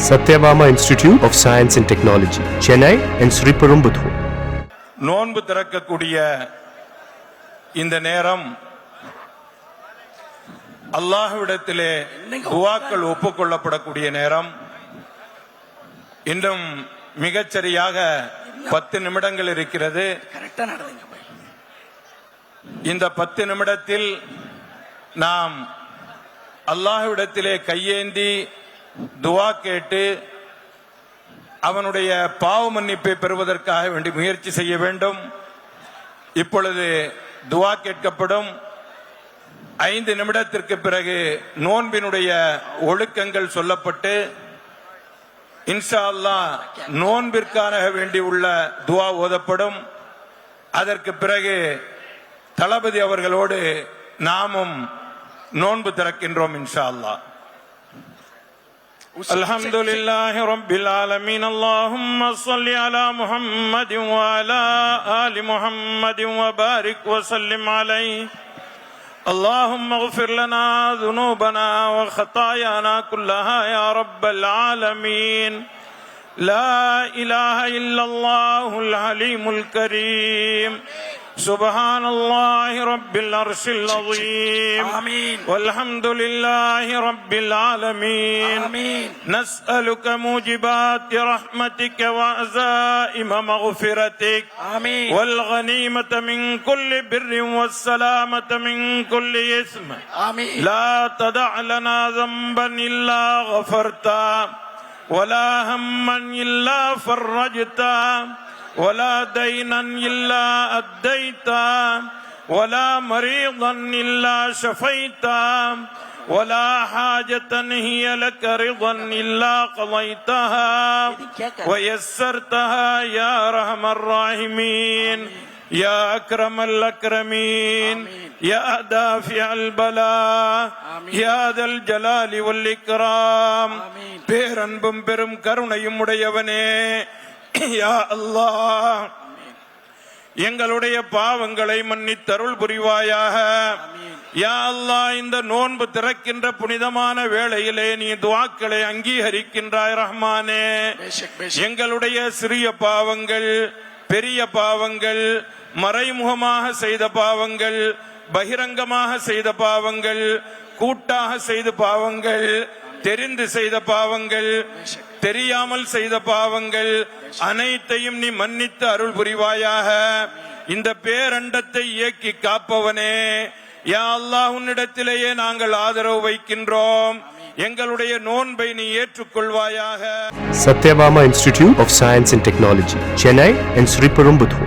Satyabama Institute of Science and Technology, Chennai and Sriperumbudur. நோன்பு திறக்கக்கூடிய இந்த நேரம் அல்லாஹ்விடத்திலே துஆக்கள் ஒப்புக்கொள்ளப்படக்கூடிய நேரம். இன்னும் மிகச்சரியாக 10 நிமிடங்கள் இருக்கிறது. இந்த 10 நிமிடத்தில் நாம் அல்லாஹ்விடத்திலே கையேந்தி துஆ கேட்டு அவனுடைய பாவ மன்னிப்பை பெறுவதற்காக வேண்டி முயற்சி செய்ய வேண்டும். இப்பொழுது துஆ கேட்கப்படும். 5 நிமிடத்திற்கு பிறகு நோன்பினுடைய ஒழுக்கங்கள் சொல்லப்பட்டு இன்ஷா அல்லாஹ் நோன்பிற்கான வேண்டி உள்ள துஆ ஓதப்படும். அதற்கு பிறகு தளபதி அவர்களோடு நாமும் நோன்பு திறக்கின்றோம் இன்ஷா அல்லாஹ். அல்ஹம்துலில்லாஹி ரப்பில் ஆலமீன். அல்லாஹும்ம ஸல்லி அலா முஹம்மதின் வ அலா ஆலி முஹம்மதின் வ பாரிக் வ ஸல்லிம் அலைஹி. اللهم اغفر لنا ذنوبنا وخطايانا كلها يا رب العالمين. لا إله إلا الله الحليم الكريم. سبحان الله رب العرش العظيم. آمين. والحمد لله رب العالمين. آمين. نسألك موجبات رحمتك وعزائم مغفرتك. آمين. والغنيمة من كل بر والسلامة من كل إثم. آمين. لا تدع لنا ذنبا إلا غفرته ولا هما إلا فرجته ولا دينا إلا أديتا ولا مريضا إلا شفيتا ولا حاجة هي لك رضا إلا قضيتها ويسرتها يا أرحم الراحمين. يا أكرم الأكرمين. يا دافع البلاء. يا ذا الجلال والإكرام. பேரன்பும் பெரும் கருணையும் உடையவனே, யா அல்லாஹ், எங்களுடைய பாவங்களை மன்னித்தருள் புரிவாயாக. யா அல்லாஹ், இந்த நோன்பு திறக்கின்ற புனிதமான வேளையிலே நீ துஆக்களை அங்கீகரிக்கின்றாய் ரஹ்மானே. எங்களுடைய சிறிய பாவங்கள், பெரிய பாவங்கள், மறைமுகமாக செய்த பாவங்கள், பகிரங்கமாக செய்த பாவங்கள், கூட்டாக செய்த பாவங்கள், தெரிந்து செய்த பாவங்கள், தெரியாமல் செய்த பாவங்கள் அனைத்தையும் நீ மன்னித்து அருள் புரிவாயாக. இந்த பேரண்டத்தை இயக்கி காப்பவனே, யா அல்லாஹ், உன்னிடத்திலேயே நாங்கள் ஆதரவு வைக்கின்றோம். எங்களுடைய நோன்பை நீ ஏற்றுக்கொள்வாயாக. Satyabama Institute of Science and Technology, Chennai and Sriperumbudur.